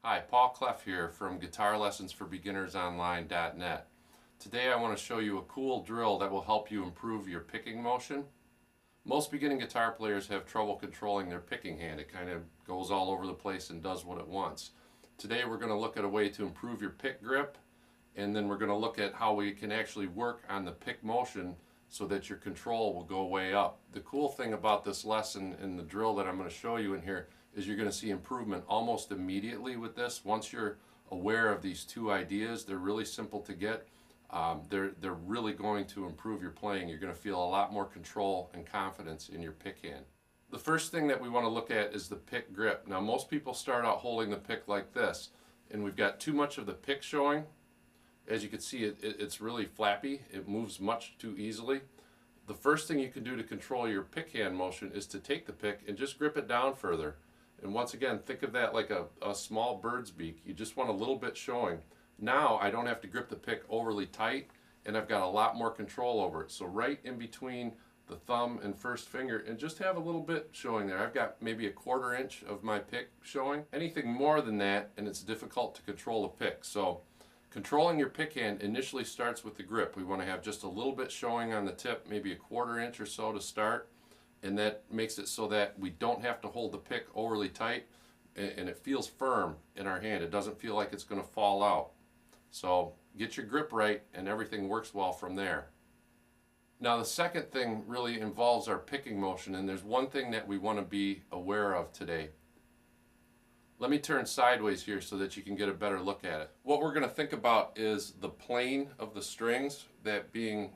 Hi, Paul Cleff here from GuitarLessonsForBeginnersOnline.net. Today I want to show you a cool drill that will help you improve your picking motion. Most beginning guitar players have trouble controlling their picking hand. It kind of goes all over the place and does what it wants. Today we're going to look at a way to improve your pick grip, and then we're going to look at how we can actually work on the pick motion so that your control will go way up. The cool thing about this lesson and the drill that I'm going to show you in here is you're going to see improvement almost immediately with this. Once you're aware of these two ideas, they're really simple to get. They're really going to improve your playing. You're going to feel a lot more control and confidence in your pick hand. The first thing that we want to look at is the pick grip. Now most people start out holding the pick like this, and we've got too much of the pick showing. As you can see, it's really flappy. It moves much too easily. The first thing you can do to control your pick hand motion is to take the pick and just grip it down further. And once again, think of that like a small bird's beak. You just want a little bit showing. Now I don't have to grip the pick overly tight, and I've got a lot more control over it. So right in between the thumb and first finger, and just have a little bit showing there. I've got maybe a 1/4 inch of my pick showing. Anything more than that and it's difficult to control the pick. So controlling your pick hand initially starts with the grip. We want to have just a little bit showing on the tip, maybe a 1/4 inch or so to start, and that makes it so that we don't have to hold the pick overly tight, and it feels firm in our hand. It doesn't feel like it's going to fall out. So get your grip right and everything works well from there. Now the second thing really involves our picking motion, and there's one thing that we want to be aware of today. Let me turn sideways here so that you can get a better look at it. What we're going to think about is the plane of the strings, that being,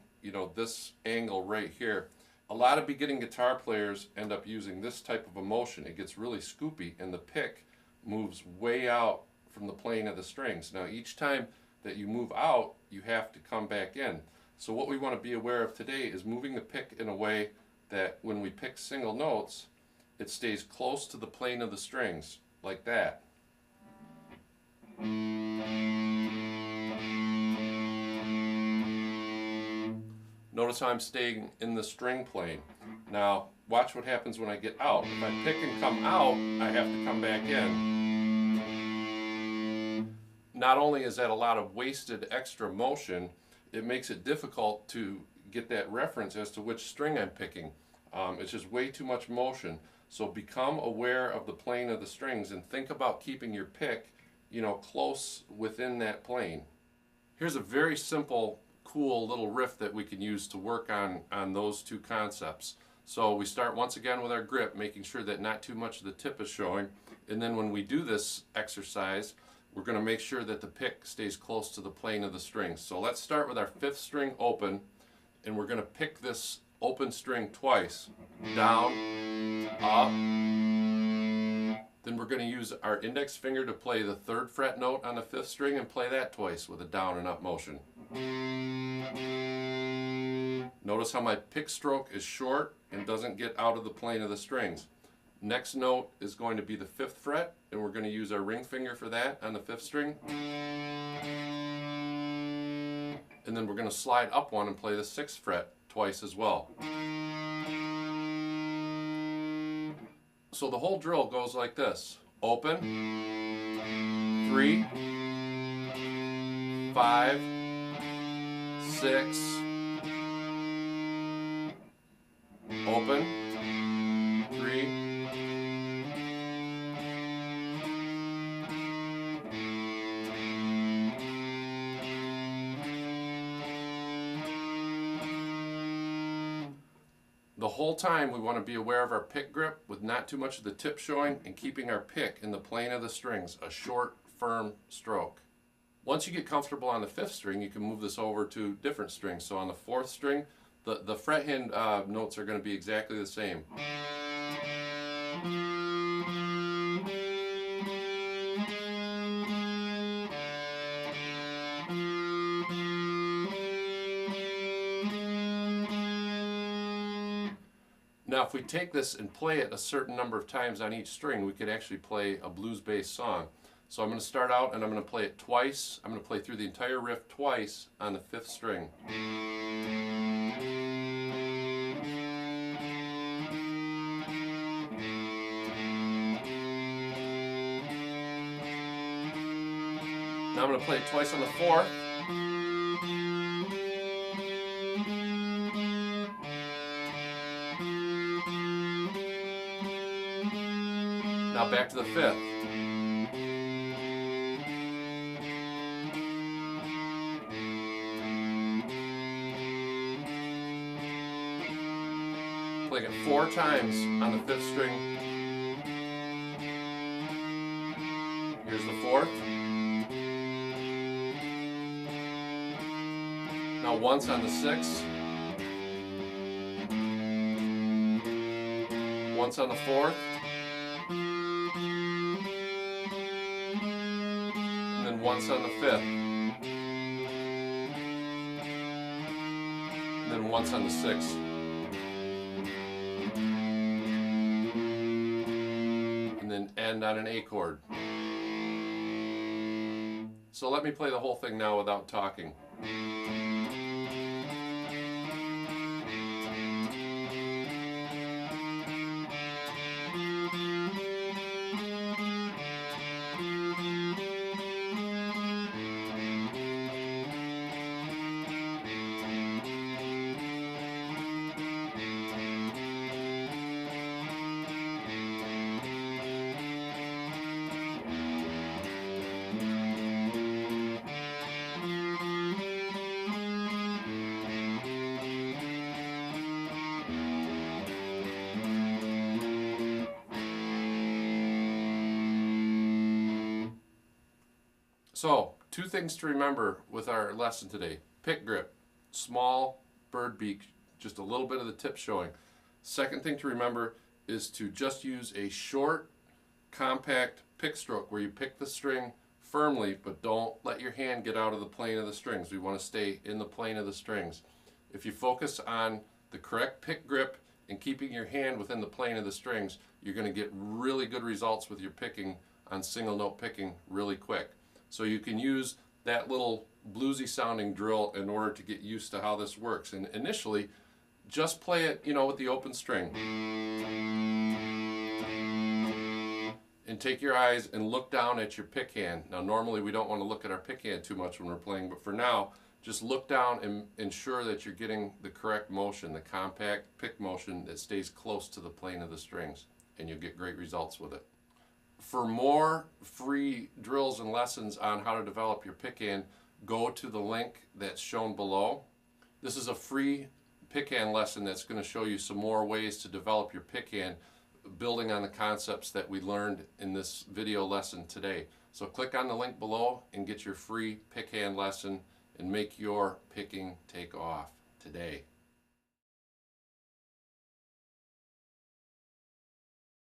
this angle right here. A lot of beginning guitar players end up using this type of a motion. It gets really scoopy and the pick moves way out from the plane of the strings. Now each time that you move out, you have to come back in. So what we want to be aware of today is moving the pick in a way that when we pick single notes, it stays close to the plane of the strings, like that. Notice how I'm staying in the string plane. Now watch what happens when I get out. If I pick and come out, I have to come back in. Not only is that a lot of wasted extra motion, it makes it difficult to get that reference as to which string I'm picking. It's just way too much motion. So become aware of the plane of the strings and think about keeping your pick, close within that plane. Here's a very simple, cool little riff that we can use to work on those two concepts. So we start once again with our grip, making sure that not too much of the tip is showing. And then when we do this exercise, we're going to make sure that the pick stays close to the plane of the strings. So let's start with our 5th string open, and we're going to pick this open string twice. Down, up. Then we're going to use our index finger to play the 3rd fret note on the 5th string and play that twice with a down and up motion. Notice how my pick stroke is short and doesn't get out of the plane of the strings. Next note is going to be the 5th fret, and we're going to use our ring finger for that on the 5th string. And then we're going to slide up one and play the 6th fret twice as well. So the whole drill goes like this. Open, 3, 5, 6, open, 3, the whole time we want to be aware of our pick grip with not too much of the tip showing and keeping our pick in the plane of the strings, a short, firm stroke. Once you get comfortable on the 5th string, you can move this over to different strings. So on the 4th string, the fret hand notes are going to be exactly the same. Now if we take this and play it a certain number of times on each string, we could actually play a blues-based song. So I'm going to start out and I'm going to play it twice. I'm going to play through the entire riff twice on the 5th string. Now I'm going to play it twice on the 4th. Now back to the 5th. Playing it 4 times on the 5th string. Here's the 4th. Now once on the 6th. Once on the 4th. And then once on the 5th. And then once on the 6th. And then end on an A chord. So let me play the whole thing now without talking. So, 2 things to remember with our lesson today. Pick grip, small bird beak, just a little bit of the tip showing. Second thing to remember is to just use a short, compact pick stroke where you pick the string firmly, but don't let your hand get out of the plane of the strings. We want to stay in the plane of the strings. If you focus on the correct pick grip and keeping your hand within the plane of the strings, you're going to get really good results with your picking on single note picking really quick. So you can use that little bluesy sounding drill in order to get used to how this works. And initially, just play it, with the open string. And take your eyes and look down at your pick hand. Now normally we don't want to look at our pick hand too much when we're playing, but for now, just look down and ensure that you're getting the correct motion, the compact pick motion that stays close to the plane of the strings, and you'll get great results with it. For more free drills and lessons on how to develop your pick hand, go to the link that's shown below. This is a free pick hand lesson that's going to show you some more ways to develop your pick hand, building on the concepts that we learned in this video lesson today. So click on the link below and get your free pick hand lesson and make your picking take off today.